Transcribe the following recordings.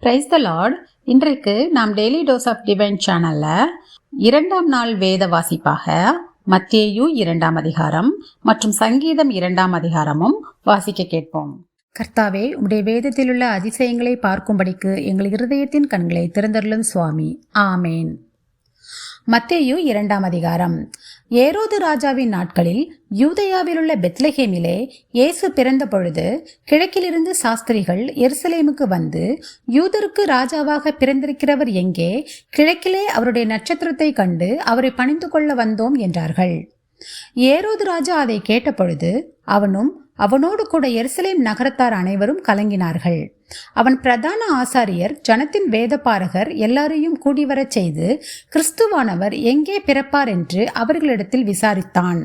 Praise the Lord. இன்றைக்கு நாம் daily dose of divine சேனல்ல 2ஆம் நாள் வேத வாசிப்பாக மத்தேயு 2ஆம் அதிகாரம் மற்றும் சங்கீதம் 2ஆம் அதிகாரமும் வாசிக்க கேட்போம். கர்த்தாவே, உம்முடைய வேதத்தில் உள்ள அதிசயங்களை பார்க்கும்படிக்கு எங்கள் இருதயத்தின் கண்களை திறந்தருளும் சுவாமி. ஆமேன். மத்தேயு 2ஆம் அதிகாரம். ஏரோது ராஜாவின் நாட்களில் யூதேயாவில் உள்ள பெத்லெகேமிலே இயேசு பிறந்த பொழுது கிழக்கிலிருந்து சாஸ்திரிகள் எருசலேமுக்கு வந்து, யூதருக்கு ராஜாவாக பிறந்திருக்கிறவர் எங்கே? கிழக்கிலே அவருடைய நட்சத்திரத்தை கண்டு அவரை பணிந்து கொள்ள வந்தோம் என்றார்கள். ஏரோது ராஜா அதை கேட்டபொழுது அவனும் அவனோடு கூட எருசலேம் நகரத்தார் அனைவரும் கலங்கினார்கள். அவன் பிரதான ஆசாரியர், ஜனத்தின் வேதபாரகர் எல்லாரையும் கூடிவரச் செய்து கிறிஸ்துவானவர் எங்கே பிறப்பார் என்று அவர்களிடத்தில் விசாரித்தான்.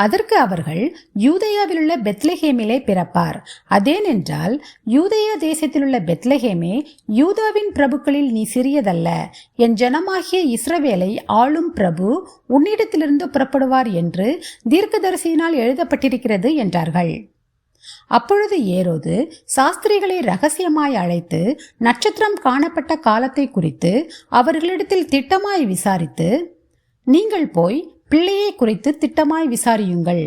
அதற்கு அவர்கள், யூதேயாவில் உள்ள பெத்லெகேமிலே பிறப்பார். அதேனென்றால், யூதேயா தேசத்தில் உள்ள பெத்லெகேமே, யூதாவின் பிரபுக்களில் நீ சிறியதல்ல. என் ஜனமாகிய இஸ்ரவேலை ஆளும் பிரபு உன்னிடத்திலிருந்து புறப்படுவார் என்று தீர்க்கதரிசியினால் எழுதப்பட்டிருக்கிறது என்றார்கள். அப்பொழுது ஏரோது சாஸ்திரிகளை ரகசியமாய் அழைத்து நட்சத்திரம் காணப்பட்ட காலத்தை குறித்து அவர்களிடத்தில் திட்டமாய் விசாரித்து, நீங்கள் போய் பிள்ளையை குறித்து திட்டமாய் விசாரியுங்கள்.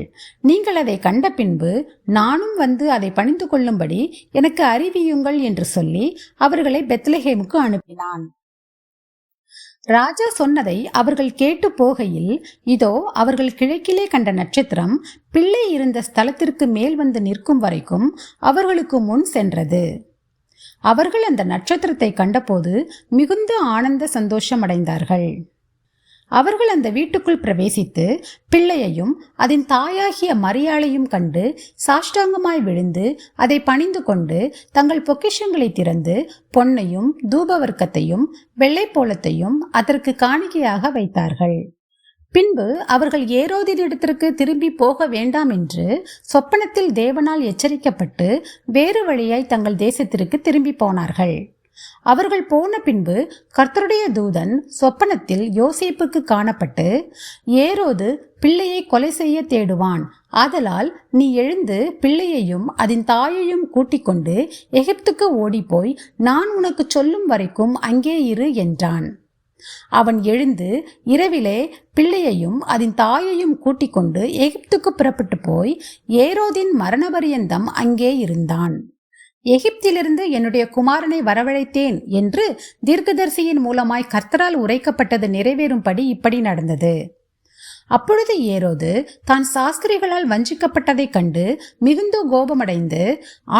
நீங்கள் அதை கண்ட பின்பு நானும் வந்து அதை பணிந்து கொள்ளும்படி எனக்கு அறிவியுங்கள் என்று சொல்லி அவர்களை பெத்லெகேமுக்கு அனுப்பினான். ராஜா சொன்னதை அவர்கள் கேட்டு போகையில், இதோ அவர்கள் கிழக்கிலே கண்ட நட்சத்திரம் பிள்ளை இருந்த ஸ்தலத்திற்கு மேல் வந்து நிற்கும் வரைக்கும் அவர்களுக்கு முன் சென்றது. அவர்கள் அந்த நட்சத்திரத்தை கண்டபோது மிகுந்த ஆனந்த சந்தோஷம் அடைந்தார்கள். அவர்கள் அந்த வீட்டுக்குள் பிரவேசித்து பிள்ளையையும் அதன் தாயாகிய மரியாளையும் கண்டு சாஷ்டாங்கமாய் விழுந்து அதை பணிந்து கொண்டு தங்கள் பொக்கிஷங்களை திறந்து பொன்னையும் தூபவர்க்கத்தையும் வெள்ளைப்போளத்தையும் அதற்கு காணிக்கையாக வைத்தார்கள். பின்பு அவர்கள் ஏரோதினிடத்திற்கு திரும்பி போக வேண்டாம் என்று சொப்பனத்தில் தேவனால் எச்சரிக்கப்பட்டு வேறு வழியாய் தங்கள் தேசத்திற்கு திரும்பி போனார்கள். அவர்கள் போன பின்பு கர்த்தருடைய தூதன் சொப்பனத்தில் யோசேப்புக்கு காணப்பட்டு, ஏரோது பிள்ளையை கொலை செய்ய தேடுவான். ஆதலால் நீ எழுந்து பிள்ளையையும் அதன் தாயையும் கூட்டிக் கொண்டு எகிப்துக்கு ஓடிப்போய் நான் உனக்கு சொல்லும் வரைக்கும் அங்கே இரு என்றான். அவன் எழுந்து இரவிலே பிள்ளையையும் அதன் தாயையும் கூட்டிக் கொண்டு எகிப்துக்கு புறப்பட்டு போய் ஏரோதின் மரணபரியந்தம் அங்கே இருந்தான். எகிப்திலிருந்து என்னுடைய குமாரனை வரவழைத்தேன் என்று தீர்க்கதரிசியின் மூலமாய் கர்த்தரால் உரைக்கப்பட்டது நிறைவேறும்படி இப்படி நடந்தது. அப்பொழுது ஏரோது தான் சாஸ்திரிகளால் வஞ்சிக்கப்பட்டதை கண்டு மிகுந்த கோபமடைந்து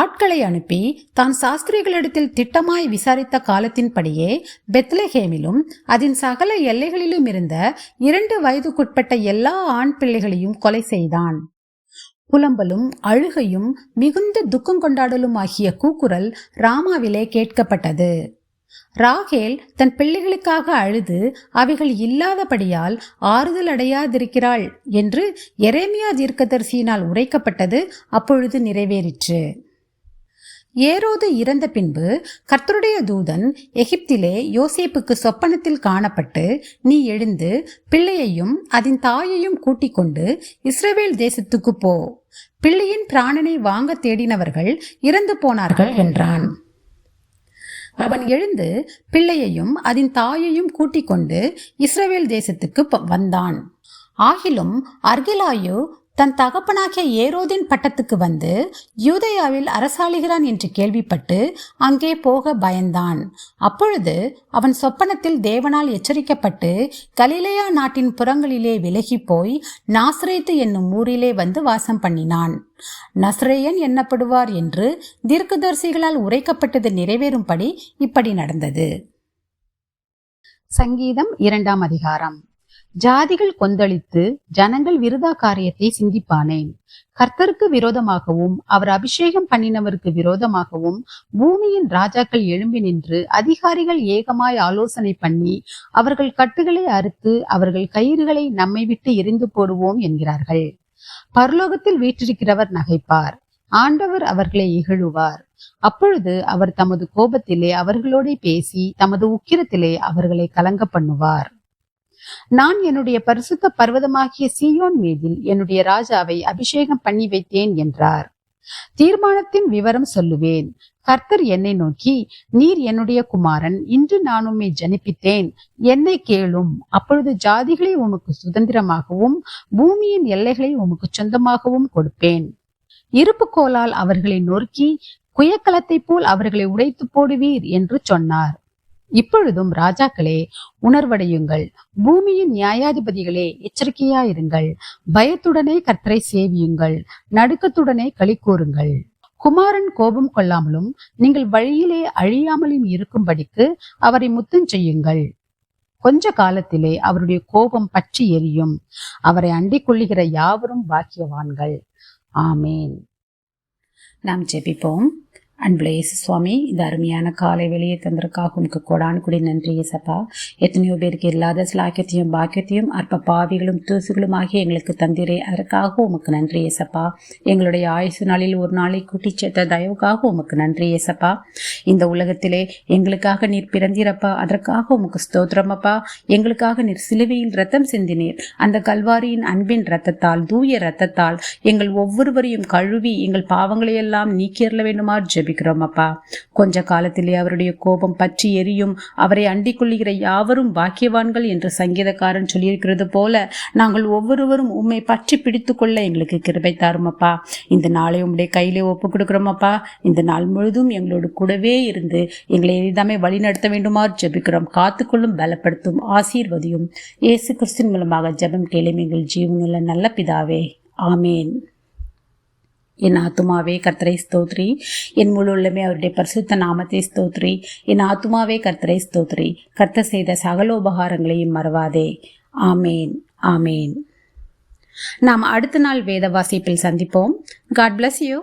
ஆட்களை அனுப்பி தான் சாஸ்திரிகளிடத்தில் திட்டமாய் விசாரித்த காலத்தின்படியே பெத்லெகேமிலும் அதன் சகல எல்லைகளிலும் இருந்த 2 வயதுக்குட்பட்ட எல்லா ஆண் பிள்ளைகளையும் கொலை செய்தான். புலம்பலும் அழுகையும் மிகுந்த துக்கம் கொண்டாடலும் ஆகிய கூக்குரல் ராமாவிலே கேட்கப்பட்டது. ராகேல் தன் பிள்ளைகளுக்காக அழுது அவைகள் இல்லாதபடியால் ஆறுதல் அடையாதிருக்கிறாள் என்று எரேமியா தீர்க்கதரிசியினால் உரைக்கப்பட்டது அப்பொழுது நிறைவேறிற்று. ஏரோது இறந்த பின்பு கர்த்தருடைய தூதன் எகிப்திலே யோசேப்புக்கு சொப்பனத்தில் காணப்பட்டு, நீ எழுந்து பிள்ளையையும் அதன் தாயையும் கூட்டிக் கொண்டு இஸ்ரவேல் தேசத்துக்கு போ. பிள்ளையின் பிராணனை வாங்க தேடினவர்கள் இறந்து போனார்கள் என்றான். அவன் எழுந்து பிள்ளையையும் அதன் தாயையும் கூட்டிக் கொண்டு இஸ்ரவேல் தேசத்துக்கு வந்தான். ஆகிலும் அர்கிலாயு தன் தகப்பனாகிய ஏரோதின் பட்டத்துக்கு வந்து யூதேயாவில் அரசாளுகிறான் என்று கேள்விப்பட்டு அங்கே போக பயந்தான். அப்பொழுது அவன் சொப்பனத்தில் தேவனால் எச்சரிக்கப்பட்டு கலிலேயா நாட்டின் புறங்களிலே விலகி போய் நாசரேத்து என்னும் ஊரிலே வந்து வாசம் பண்ணினான். நசரேயன் எண்ணப்படுவார் என்று தீர்க்கதரிசிகளால் உரைக்கப்பட்டது நிறைவேறும்படி இப்படி நடந்தது. சங்கீதம் 2ஆம் அதிகாரம். ஜாதிகள் கொந்தளித்து ஜனங்கள் விருதா காரியத்தை சிந்திப்பானேன். கர்த்தருக்கு விரோதமாகவும் அவர் அபிஷேகம் பண்ணினவருக்கு விரோதமாகவும் பூமியின் ராஜாக்கள் எழும்பி நின்று அதிகாரிகள் ஏகமாய் ஆலோசனை பண்ணி அவர்கள் கட்டுகளை அறுத்து அவர்கள் கயிறுகளை நம்மை விட்டு எரிந்து போடுவோம் என்கிறார்கள். பரலோகத்தில் வீற்றிருக்கிறவர் நகைப்பார், ஆண்டவர் அவர்களை இகழுவார். அப்பொழுது அவர் தமது கோபத்திலே அவர்களோட பேசி தமது உக்கிரத்திலே அவர்களை கலங்க பண்ணுவார். நான் என்னுடைய பரிசுத்த பர்வதமாகிய சீயோன் மீதில் என்னுடைய ராஜாவை அபிஷேகம் பண்ணி வைத்தேன் என்றார். தீர்மானத்தின் விவரம் சொல்லுவேன். கர்த்தர் என்னை நோக்கி, நீர் என்னுடைய குமாரன், இன்று நான் உம்மை ஜனிப்பித்தேன், என்னை கேளும், அப்பொழுது ஜாதிகளை உமக்கு சுதந்திரமாகவும் பூமியின் எல்லைகளை உமக்கு சொந்தமாகவும் கொடுப்பேன். இருப்புக்கோலால் அவர்களை நொறுக்கி குயக்கலத்தை போல் அவர்களை உடைத்து போடுவீர் என்று சொன்னார். இப்பொழுதும் ராஜாக்களே உணர்வடையுங்கள், பூமியின் நியாயாதிபதிகளே எச்சரிக்கையாயிருங்கள், பயத்துடனே கர்த்தரை சேவியுங்கள், நடுக்கத்துடனே களி கூறுங்கள். குமாரன் கோபம் கொள்ளாமலும் நீங்கள் வழியிலே அழியாமலும் இருக்கும்படிக்கு அவரை முத்தம் செய்யுங்கள். கொஞ்ச காலத்திலே அவருடைய கோபம் பற்றி எரியும். அவரை அண்டிக் கொள்ளுகிற யாவரும் பாக்கியவான்கள். ஆமேன். நாம் ஜெபிப்போம். அன்புள்ள இயேசு சுவாமி, இந்த அருமையான காலை வெளியே தந்ததற்காக உமக்கு கோடானு கூடி நன்றி இயேசப்பா. எத்தனையோ பேருக்கு இல்லாத சிலாக்கியத்தையும் பாக்கியத்தையும் அற்ப பாவிகளும் தூசுகளும் ஆகிய எங்களுக்கு தந்திரே, அதற்காக உமக்கு நன்றி இயேசப்பா. எங்களுடைய ஆயுசு நாளில் ஒரு நாளை கூட்டி சேர்த்த தயவுக்காக உமக்கு நன்றி இயேசப்பா. இந்த உலகத்திலே எங்களுக்காக நீர் பிறந்தீரப்பா, அதற்காக உமக்கு ஸ்தோத்திரமப்பா. எங்களுக்காக நீர் சிலுவையில் ரத்தம் சிந்தினீர். அந்த கல்வாரியின் அன்பின் இரத்தத்தால், தூய இரத்தத்தால் எங்கள் ஒவ்வொருவரையும் கழுவி எங்கள் பாவங்களையெல்லாம் நீக்கியறல வேண்டுமா ஜெபி அப்பா. கொஞ்ச காலத்திலே அவருடைய கோபம் பற்றி எரியும். அவரை அண்டிக் கொள்ளுகிற யாவரும் பாக்கியவான்கள் என்று சங்கீதக்காரன் சொல்லியிருக்கிறது போல நாங்கள் ஒவ்வொருவரும் உம்மை பற்றி பிடித்து கொள்ள எங்களுக்கு கிருபை தாருமப்பா. இந்த நாளை உம்முடைய கையிலே ஒப்பு கொடுக்கிறோமப்பா. இந்த நாள் முழுதும் எங்களோடு கூடவே இருந்து எங்களை எளிதாமே வழி நடத்த வேண்டுமா ஜெபிக்கிறோம். காத்துக்கொள்ளும், பலப்படுத்தும், ஆசீர்வதியும். இயேசு கிறிஸ்துவின் மூலமாக ஜெபம் கேளும் எங்கள் ஜீவனுள்ள நல்ல பிதாவே. ஆமேன். என் ஆத்துமாவே கர்த்தரை ஸ்தோத்ரி, என் முழு உள்ளமே அவருடைய பரிசுத்த நாமத்தை ஸ்தோத்ரி. என் ஆத்துமாவே கர்த்தரை ஸ்தோத்ரி, கர்த்தர் செய்த சகல உபகாரங்களையும் மறவாதே. ஆமேன், ஆமேன். நாம் அடுத்த நாள் வேத வாசிப்பில் சந்திப்போம். God bless you.